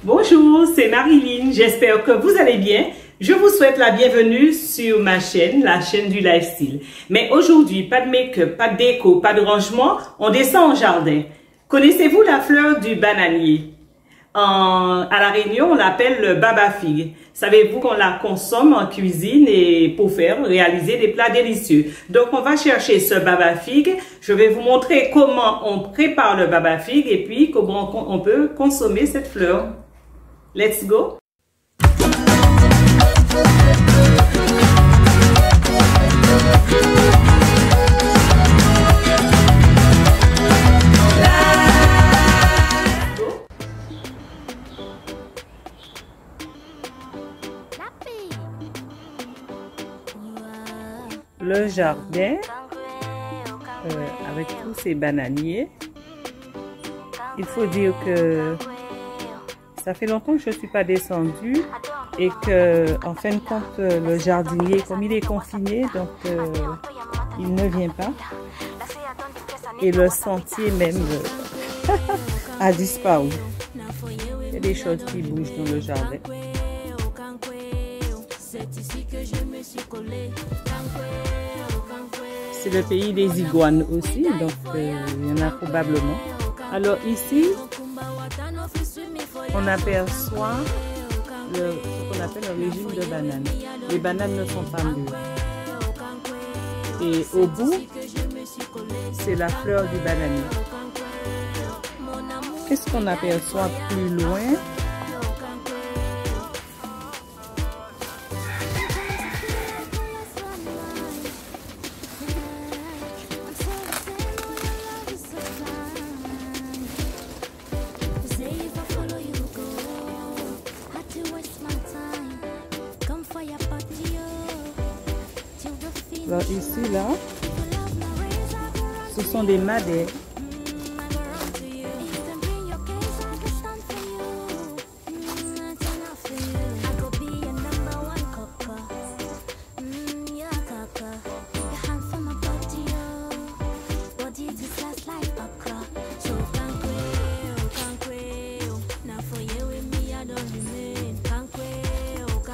Bonjour, c'est Marilyn, j'espère que vous allez bien. Je vous souhaite la bienvenue sur ma chaîne, la chaîne du lifestyle. Mais aujourd'hui, pas de make-up, pas de déco, pas de rangement, on descend au jardin. Connaissez-vous la fleur du bananier? À La Réunion, on l'appelle le baba figue. Savez-vous qu'on la consomme en cuisine et pour réaliser des plats délicieux? Donc, on va chercher ce baba figue. Je vais vous montrer comment on prépare le baba figue et puis comment on peut consommer cette fleur. Let's go! Le jardin avec tous ces bananiers. Il faut dire que ça fait longtemps que je ne suis pas descendue et que en fin de compte le jardinier, comme il est confiné, donc il ne vient pas et le sentier même a disparu. Il y a des choses qui bougent dans le jardin. C'est le pays des iguanes aussi, donc il y en a probablement. Alors ici, on aperçoit ce qu'on appelle un régime de bananes. Les bananes ne sont pas mûres. Et au bout, c'est la fleur du bananier. Qu'est-ce qu'on aperçoit plus loin? Alors ici, là, ce sont des madères.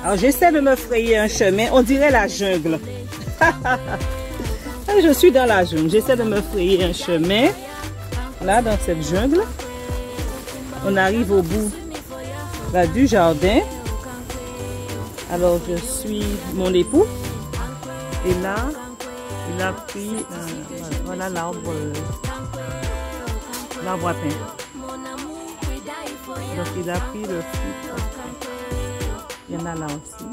Alors j'essaie de me frayer un chemin, on dirait la jungle. Je suis dans la jungle, j'essaie de me frayer un chemin. Là, dans cette jungle, on arrive au bout là, du jardin. Alors je suis mon époux. Et là, il a pris, voilà l'arbre à pain. Donc il a pris le fruit. Il y en a là aussi.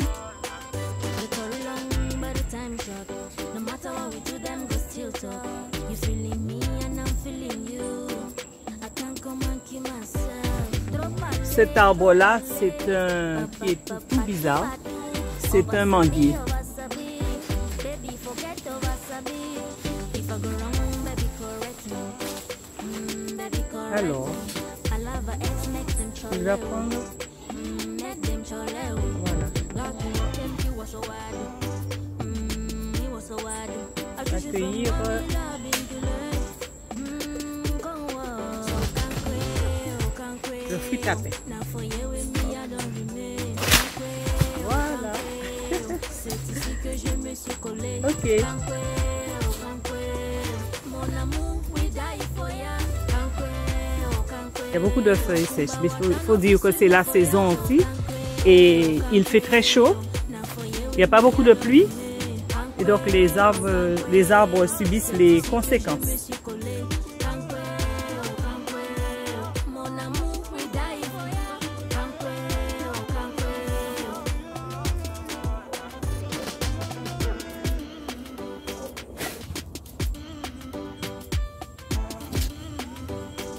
Cet arbre-là, c'est un qui est tout bizarre. C'est un manguier. Alors, il va prendre. Voilà. Accueillir le fruit à pain. Voilà. Ok. Il y a beaucoup de feuilles sèches, mais il faut dire que c'est la saison aussi. Et il fait très chaud. Il n'y a pas beaucoup de pluie. Et donc les arbres subissent les conséquences.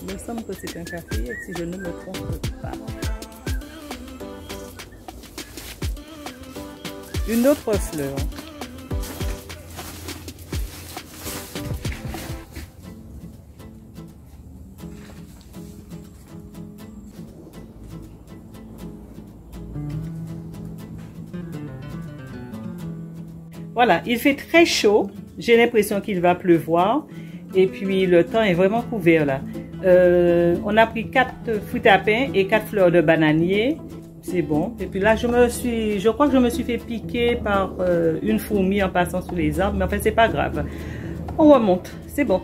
Il me semble que c'est un café, si je ne me trompe pas. Une autre fleur. Voilà, il fait très chaud. J'ai l'impression qu'il va pleuvoir. Et puis le temps est vraiment couvert là. On a pris 4 fruits à pain et 4 fleurs de bananier. C'est bon. Et puis là, je crois que je me suis fait piquer par une fourmi en passant sous les arbres. Mais en fait, c'est pas grave. On remonte. C'est bon.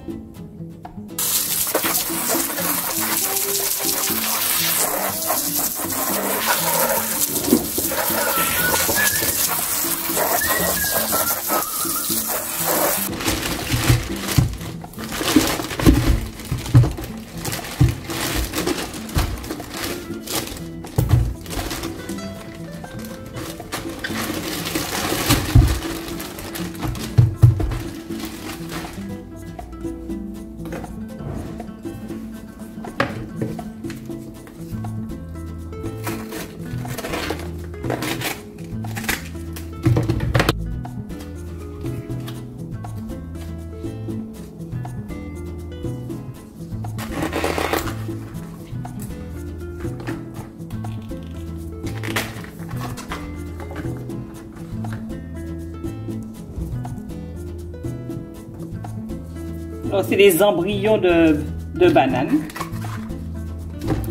Alors, c'est des embryons de bananes.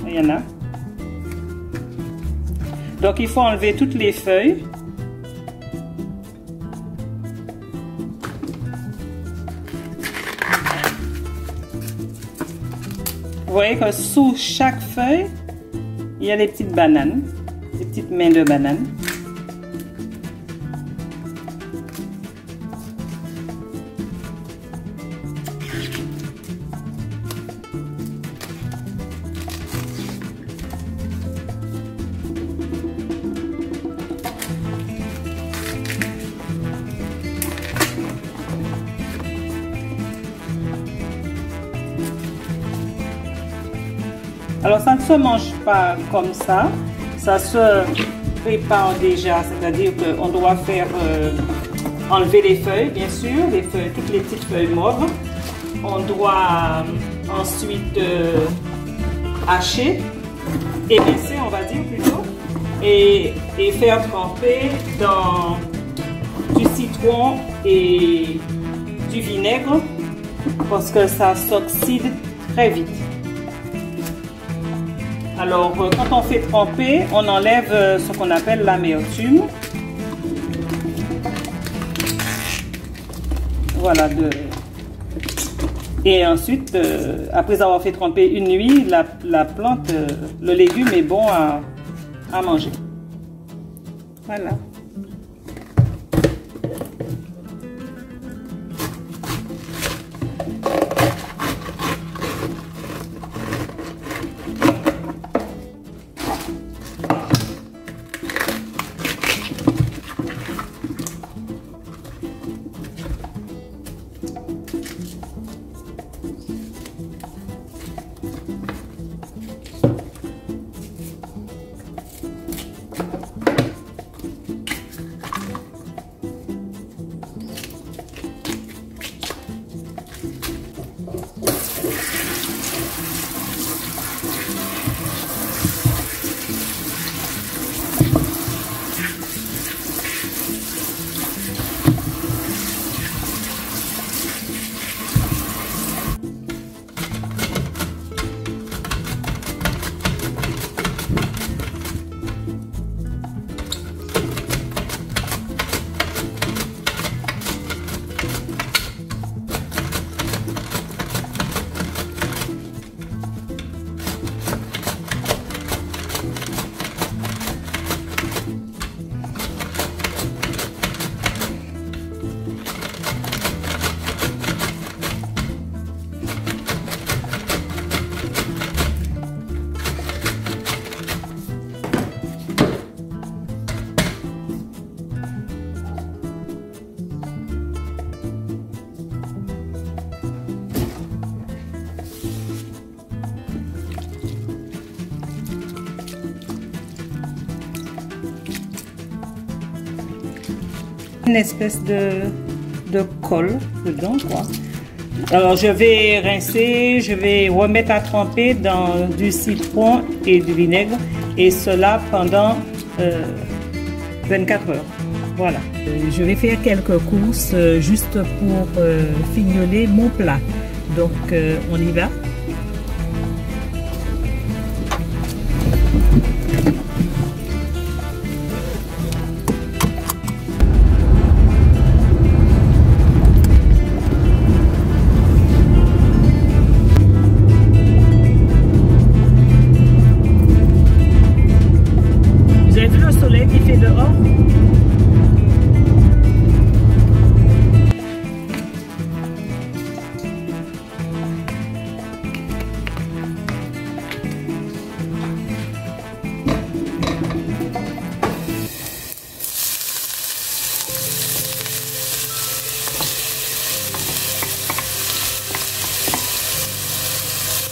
Il y en a. Donc, il faut enlever toutes les feuilles. Vous voyez que sous chaque feuille, il y a des petites bananes, des petites mains de bananes. Alors ça ne se mange pas comme ça se prépare déjà, c'est-à-dire qu'on doit faire enlever les feuilles, bien sûr, les feuilles, toutes les petites feuilles mauves. On doit ensuite hacher, émincer on va dire plutôt, et faire tremper dans du citron et du vinaigre parce que ça s'oxyde très vite. Alors, quand on fait tremper, on enlève ce qu'on appelle l'amertume. Voilà. Et ensuite, après avoir fait tremper une nuit, la plante, le légume est bon à manger. Voilà. Une espèce de colle dedans, quoi. Alors je vais rincer, je vais remettre à tremper dans du citron et du vinaigre, et cela pendant 24 heures. Voilà. Je vais faire quelques courses juste pour fignoler mon plat. Donc on y va. avez vu le soleil qui fait dehors?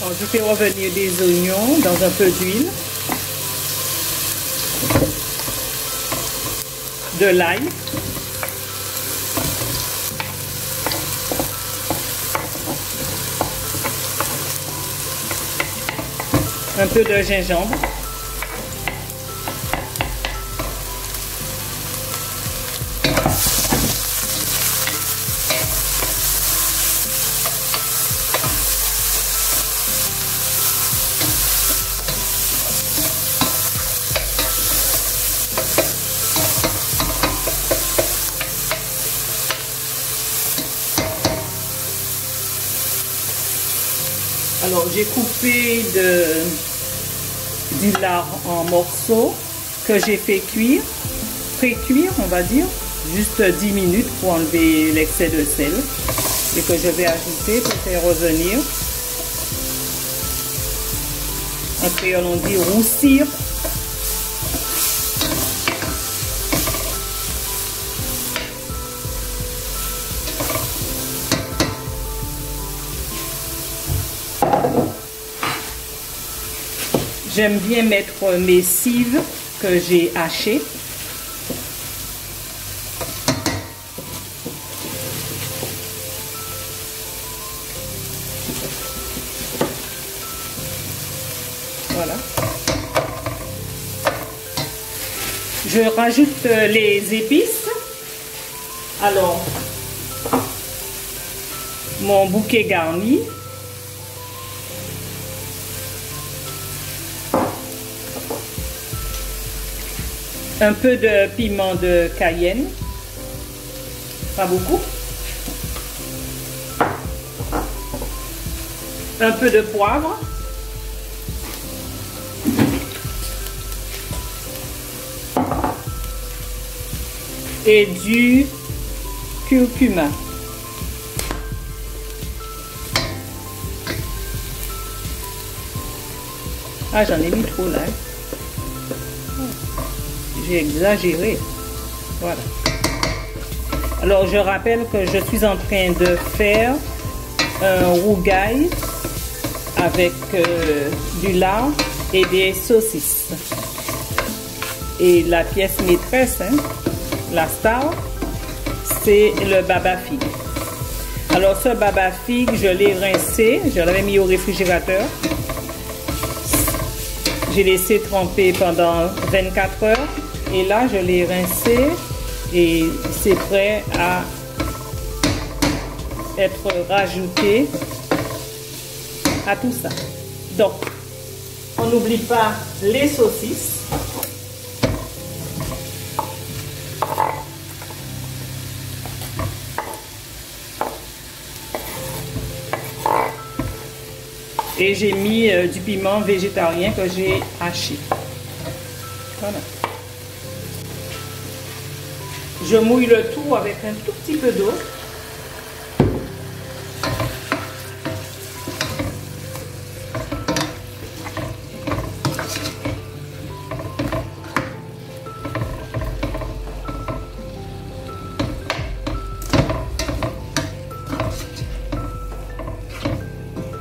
Alors, je fais revenir des oignons dans un peu d'huile, de l'ail, un peu de gingembre, alors j'ai coupé du lard en morceaux que j'ai fait cuire, pré-cuire on va dire, juste 10 minutes pour enlever l'excès de sel et que je vais ajouter pour faire revenir. En créole on dit roussir. J'aime bien mettre mes cives que j'ai hachées. Voilà. Je rajoute les épices. Alors, mon bouquet garni. Un peu de piment de Cayenne, pas beaucoup. Un peu de poivre. Et du curcuma. Ah, j'en ai mis trop là. J'ai exagéré. Voilà. Alors, je rappelle que je suis en train de faire un rougail avec du lard et des saucisses. Et la pièce maîtresse, hein, la star, c'est le baba figue. Alors, ce baba figue, je l'ai rincé. Je l'avais mis au réfrigérateur. J'ai laissé tremper pendant 24 heures. Et là, je l'ai rincé et c'est prêt à être rajouté à tout ça. Donc, on n'oublie pas les saucisses. Et j'ai mis du piment végétarien que j'ai haché. Voilà. Je mouille le tout avec un tout petit peu d'eau.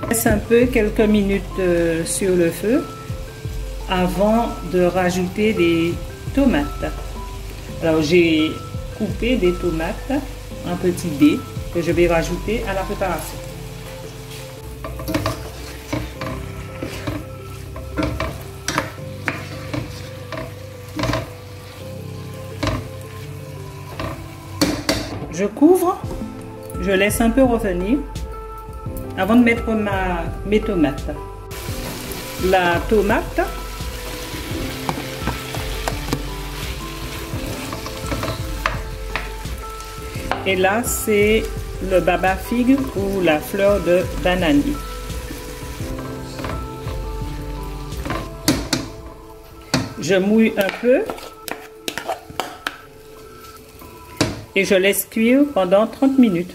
Je laisse un peu quelques minutes sur le feu avant de rajouter des tomates. Alors j'ai coupé des tomates en petits dés que je vais rajouter à la préparation. Je couvre, je laisse un peu revenir avant de mettre mes tomates. La tomate, et là c'est le baba figue ou la fleur de bananier. Je mouille un peu et je laisse cuire pendant 30 minutes.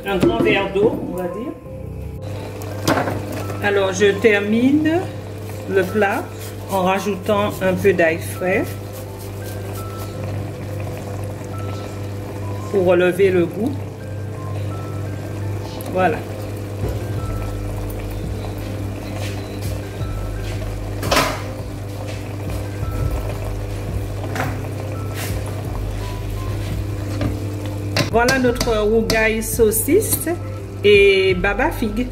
Un grand verre d'eau, on va dire. Alors, je termine le plat en rajoutant un peu d'ail frais pour relever le goût. Voilà. Voilà notre rougail saucisse et baba figue.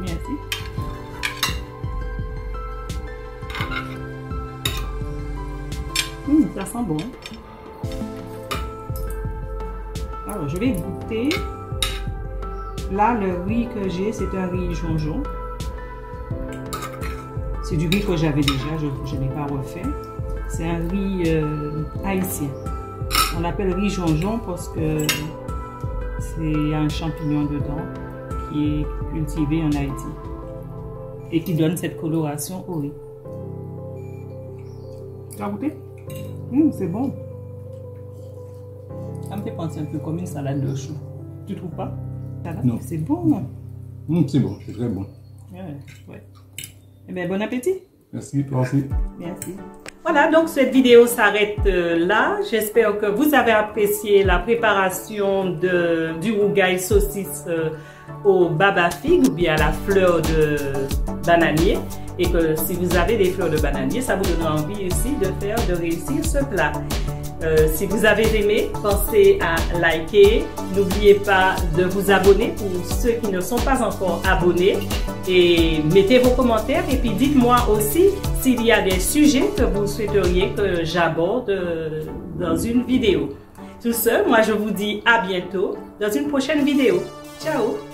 Merci. Ça sent bon. Alors, je vais goûter. Là, le riz que j'ai, c'est un riz jonjon. C'est du riz que j'avais déjà, je n'ai pas refait. C'est un riz haïtien. On l'appelle riz jonjon parce que c'est un champignon dedans qui est cultivé en Haïti et qui donne cette coloration au riz. Tu as goûté? C'est bon. Ça me fait penser un peu comme une salade de choux. Tu trouves pas? Non. C'est bon. C'est bon, c'est très bon. Ouais. Eh bien, bon appétit. Merci, toi aussi. Merci. Voilà, donc cette vidéo s'arrête là. J'espère que vous avez apprécié la préparation du rougail saucisse au baba figue ou bien à la fleur de bananier. Et que si vous avez des fleurs de bananier, ça vous donnera envie aussi de réussir ce plat. Si vous avez aimé, pensez à liker. N'oubliez pas de vous abonner pour ceux qui ne sont pas encore abonnés. Et mettez vos commentaires et puis dites-moi aussi s'il y a des sujets que vous souhaiteriez que j'aborde dans une vidéo. Tout ce, moi je vous dis à bientôt dans une prochaine vidéo. Ciao!